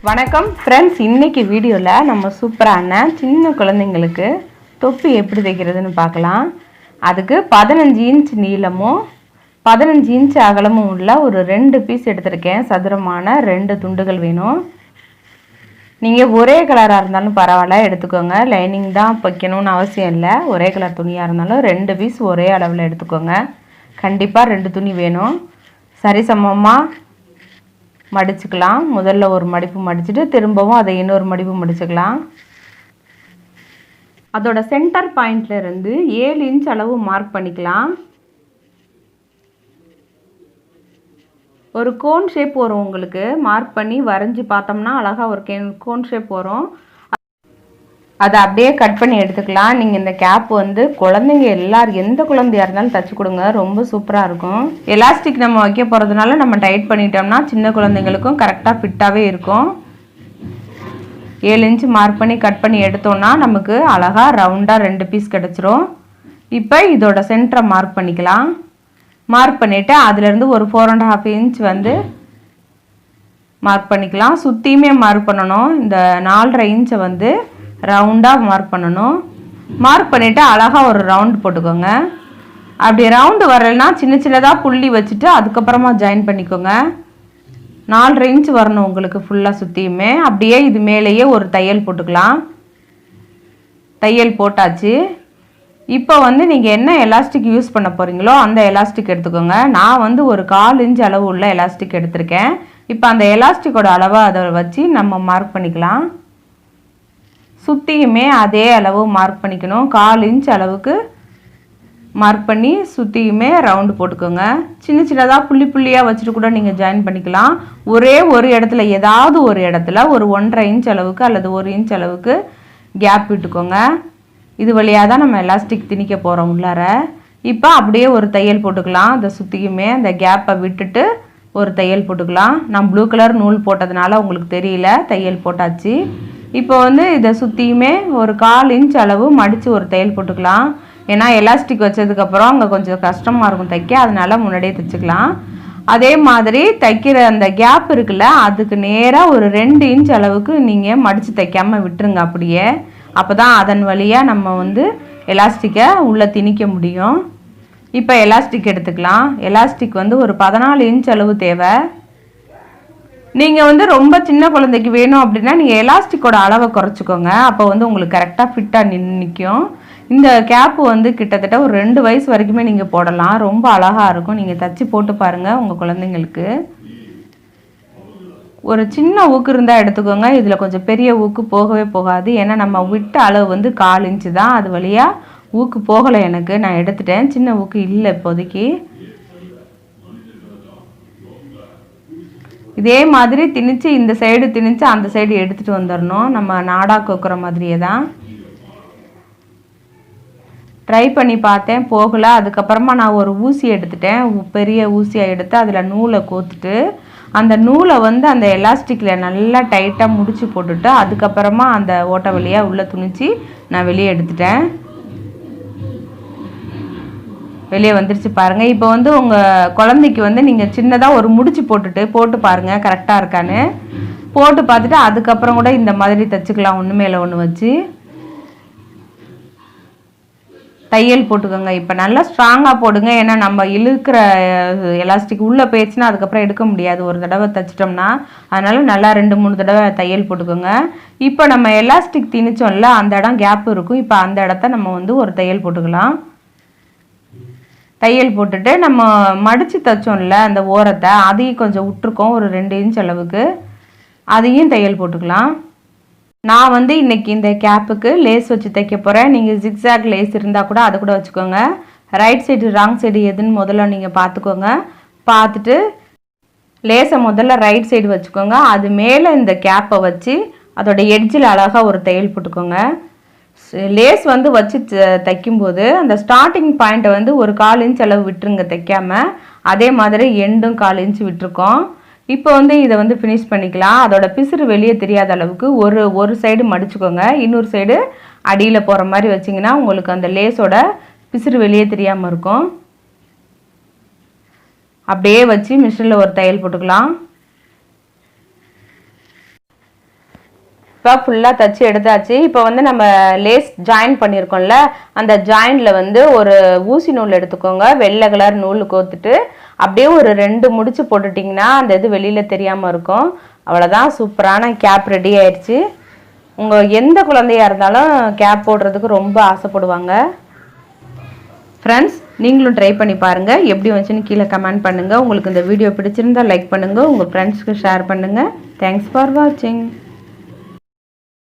வணக்கம் ஃப்ரெண்ட்ஸ், இன்னைக்கு வீடியோவில் நம்ம சூப்பரான சின்ன குழந்தைங்களுக்கு தொப்பி எப்படி தைக்கிறதுன்னு பார்க்கலாம். அதுக்கு 15 இன்ச் நீளமும் 15 இன்ச் அகலமும் உள்ள ஒரு 2 பீஸ் எடுத்திருக்கேன். சதுரமான 2 துண்டுகள் வேணும். நீங்கள் ஒரே கலராக இருந்தாலும் பரவாயில்ல எடுத்துக்கோங்க. லைனிங் தான் வைக்கணும்னு அவசியம் இல்லை. ஒரே கலர் துணியாக இருந்தாலும் 2 பீஸ் ஒரே அளவில் எடுத்துக்கோங்க. கண்டிப்பாக 2 துணி வேணும். சரிசமமாக மடிச்சுக்கலாம். முதல்ல ஒரு மடிப்பு மடிச்சுட்டு திரும்பவும் அதை இன்னொரு மடிப்பு மடிச்சுக்கலாம். அதோட சென்டர் பாயிண்ட்ல இருந்து 7 இன்ச் அளவு மார்க் பண்ணிக்கலாம். ஒரு கோன் ஷேப் வரும். உங்களுக்கு மார்க் பண்ணி வரைஞ்சி பார்த்தோம்னா அழகாக ஒரு கோன் ஷேப் வரும். அதை அப்படியே கட் பண்ணி எடுத்துக்கலாம். நீங்கள் இந்த கேப் வந்து குழந்தைங்க எல்லாரும் எந்த குழந்தையாக இருந்தாலும் தைச்சி கொடுங்க, ரொம்ப சூப்பராக இருக்கும். எலாஸ்டிக் நம்ம வைக்க போகிறதுனால நம்ம டைட் பண்ணிட்டோம்னா சின்ன குழந்தைங்களுக்கும் கரெக்டாக ஃபிட்டாகவே இருக்கும். 7 இன்ச்சு மார்க் பண்ணி கட் பண்ணி எடுத்தோம்னா நமக்கு அழகாக ரவுண்டாக 2 பீஸ் கிடச்சிரும். இப்போ இதோட சென்டரை மார்க் பண்ணிக்கலாம். மார்க் பண்ணிவிட்டு அதுலேருந்து ஒரு 4.5 இன்ச் வந்து மார்க் பண்ணிக்கலாம். சுற்றியுமே மார்க் பண்ணணும். இந்த 4.5 இன்ச்சை வந்து ரவுண்டாக மார்க் பண்ணணும். மார்க் பண்ணிவிட்டு அழகாக ஒரு ரவுண்டு போட்டுக்கோங்க. அப்படி ரவுண்டு வரலைன்னா சின்ன சின்னதாக புள்ளி வச்சுட்டு அதுக்கப்புறமா ஜாயின் பண்ணிக்கோங்க. 4.5 இன்ச் வரணும் உங்களுக்கு ஃபுல்லாக சுற்றியுமே. அப்படியே இது மேலேயே ஒரு தையல் போட்டுக்கலாம். தையல் போட்டாச்சு. இப்போ வந்து நீங்கள் என்ன எலாஸ்டிக் யூஸ் பண்ண போகிறீங்களோ அந்த எலாஸ்டிக் எடுத்துக்கோங்க. நான் வந்து ஒரு 1/4 இன்ச் அளவு உள்ள எலாஸ்டிக் எடுத்திருக்கேன். இப்போ அந்த எலாஸ்டிக்கோட அளவை அதை வச்சு நம்ம மார்க் பண்ணிக்கலாம். சுற்றியுமே அதே அளவு மார்க் பண்ணிக்கணும். 1/4 இன்ச் அளவுக்கு மார்க் பண்ணி சுற்றியுமே ரவுண்டு போட்டுக்கோங்க. சின்ன சின்னதாக புள்ளி புள்ளியாக வச்சுட்டு கூட நீங்கள் ஜாயின் பண்ணிக்கலாம். ஒரே ஒரு இடத்துல ஏதாவது ஒரு இடத்துல ஒரு 1.5 இன்ச் அளவுக்கு அல்லது 1 இன்ச் அளவுக்கு கேப் விட்டுக்கோங்க. இது வழியாக தான் நம்ம எலாஸ்டிக் திணிக்க போகிறோம் உள்ளார. இப்போ அப்படியே ஒரு தையல் போட்டுக்கலாம். அதை சுற்றியுமே அந்த கேப்பை விட்டுட்டு ஒரு தையல் போட்டுக்கலாம். நான் ப்ளூ கலர் நூல் போட்டதுனால உங்களுக்கு தெரியல, தையல் போட்டாச்சு. இப்போ வந்து இதை சுற்றியுமே ஒரு 1/4 இன்ச் அளவு மடித்து ஒரு தையல் போட்டுக்கலாம். ஏன்னா எலாஸ்டிக் வச்சதுக்கப்புறம் அங்கே கொஞ்சம் கஷ்டமாக இருக்கும் தைக்க, அதனால முன்னாடியே தைச்சிக்கலாம். அதே மாதிரி தைக்கிற அந்த கேப் இருக்குல்ல, அதுக்கு நேராக ஒரு 2 இன்ச் அளவுக்கு நீங்கள் மடித்து தைக்காமல் விட்டுருங்க அப்படியே. அப்போ தான் அதன் வழியாக நம்ம வந்து எலாஸ்டிக்கை உள்ளே திணிக்க முடியும். இப்போ எலாஸ்டிக் எடுத்துக்கலாம். எலாஸ்டிக் வந்து ஒரு 14 இன்ச் அளவு தேவை. நீங்கள் வந்து ரொம்ப சின்ன குழந்தைக்கு வேணும் அப்படின்னா நீங்கள் எலாஸ்டிக்கோட அளவை குறைச்சிக்கோங்க. அப்போ வந்து உங்களுக்கு கரெக்டாக ஃபிட்டாக நிற்கும். இந்த கேப்பு வந்து கிட்டத்தட்ட ஒரு 2 வயசு வரைக்குமே நீங்கள் போடலாம். ரொம்ப அழகாக இருக்கும். நீங்கள் தச்சு போட்டு பாருங்கள் உங்கள் குழந்தைங்களுக்கு. ஒரு சின்ன ஊக்கு இருந்தால் எடுத்துக்கோங்க. இதில் கொஞ்சம் பெரிய ஊக்கு போகவே போகாது. ஏன்னா நம்ம விட்ட அளவு வந்து 1/4 இன்ச்சு தான். அது வழியாக ஊக்கு போகலை எனக்கு, நான் எடுத்துட்டேன். சின்ன ஊக்கு இல்லை இப்போதைக்கு. இதே மாதிரி திணிச்சு இந்த சைடு திணிச்சு அந்த சைடு எடுத்துகிட்டு வந்துடணும். நம்ம நாடா கோக்குற மாதிரியே தான் ட்ரை பண்ணி பார்த்தேன், போகலை. அதுக்கப்புறமா நான் ஒரு ஊசி எடுத்துட்டேன். பெரிய ஊசியாக எடுத்து அதில் நூலை கோத்துட்டு அந்த நூலை வந்து அந்த எலாஸ்டிக்கில் நல்லா டைட்டாக முடிச்சு போட்டுட்டு அதுக்கப்புறமா அந்த ஓட்டை வழியாக உள்ளே துணிச்சு நான் வெளியே எடுத்துட்டேன். வெளியே வந்துருச்சு பாருங்கள். இப்போ வந்து உங்கள் குழந்தைக்கு வந்து நீங்கள் சின்னதாக ஒரு முடிச்சு போட்டு பாருங்கள் கரெக்டாக இருக்கான்னு. போட்டு பார்த்துட்டு அதுக்கப்புறம் கூட இந்த மாதிரி தைச்சிக்கலாம். ஒன்று மேலே ஒன்று வச்சு தையல் போட்டுக்கோங்க. இப்போ நல்லா ஸ்ட்ராங்காக போடுங்க. ஏன்னா நம்ம இழுக்கிற எலாஸ்டிக் உள்ளே போயிடுச்சுன்னா அதுக்கப்புறம் எடுக்க முடியாது ஒரு தடவை தைச்சிட்டோம்னா. அதனால் நல்லா 2-3 தடவை தையல் போட்டுக்கோங்க. இப்போ நம்ம எலாஸ்டிக் திணிச்சோம்ல, அந்த இடம் கேப் இருக்கும். இப்போ அந்த இடத்த நம்ம வந்து ஒரு தையல் போட்டுக்கலாம். தையல் போட்டுட்டு நம்ம மடித்து தைச்சோம்ல அந்த ஓரத்தை, அதையும் கொஞ்சம் விட்டுருக்கோம் ஒரு 2 இன்ச் அளவுக்கு. அதையும் தையல் போட்டுக்கலாம். நான் வந்து இன்றைக்கி இந்த கேப்புக்கு லேஸ் வச்சு தைக்க போகிறேன். நீங்கள் ஜிக்ஸாக் லேஸ் இருந்தால் கூட அதை கூட வச்சுக்கோங்க. ரைட் சைடு ராங் சைடு எதுன்னு முதல்ல நீங்கள் பார்த்துக்கோங்க. பார்த்துட்டு லேஸை முதல்ல ரைட் சைடு வச்சுக்கோங்க. அது மேலே இந்த கேப்பை வச்சு அதோட எட்ஜில் அழகாக ஒரு தையல் போட்டுக்கோங்க. லேஸ் வந்து வச்சு தைக்கும்போது அந்த ஸ்டார்டிங் பாயிண்ட்டை வந்து ஒரு 1/4 இன்ச் அளவு விட்டுருங்க தைக்காமல். அதே மாதிரி எண்டும் 1/4 இன்ச் விட்டுருக்கோம். இப்போ வந்து இதை வந்து ஃபினிஷ் பண்ணிக்கலாம். அதோட பிசுறு வெளியே தெரியாத அளவுக்கு ஒரு சைடு மடிச்சுக்கோங்க. இன்னொரு சைடு அடியில் போகிற மாதிரி வச்சிங்கன்னா உங்களுக்கு அந்த லேஸோட பிசுறு வெளியே தெரியாமல் இருக்கும். அப்படியே வச்சு மிஷினில் ஒரு தையல் போட்டுக்கலாம். இப்போ ஃபுல்லாக தச்சு எடுத்தாச்சு. இப்போ வந்து நம்ம லேஸ் ஜாயின் பண்ணியிருக்கோம்ல, அந்த ஜாயிண்டில் வந்து ஒரு ஊசி நூல் எடுத்துக்கோங்க. வெள்ளை கலர் நூல் கோத்துட்டு அப்படியே ஒரு 2 முடிச்சு போட்டுட்டிங்கன்னா அந்த இது வெளியில் தெரியாமல் இருக்கும். அவ்வளோதான், சூப்பரான கேப் ரெடி ஆயிடுச்சு. உங்கள் எந்த குழந்தையாக இருந்தாலும் கேப் போடுறதுக்கு ரொம்ப ஆசைப்படுவாங்க. ஃப்ரெண்ட்ஸ், நீங்களும் ட்ரை பண்ணி பாருங்கள். எப்படி வந்துச்சுன்னு கீழே கமெண்ட் பண்ணுங்கள். உங்களுக்கு இந்த வீடியோ பிடிச்சிருந்தால் லைக் பண்ணுங்கள். உங்கள் ஃப்ரெண்ட்ஸ்க்கு ஷேர் பண்ணுங்கள். தேங்க்ஸ் ஃபார் வாட்சிங்.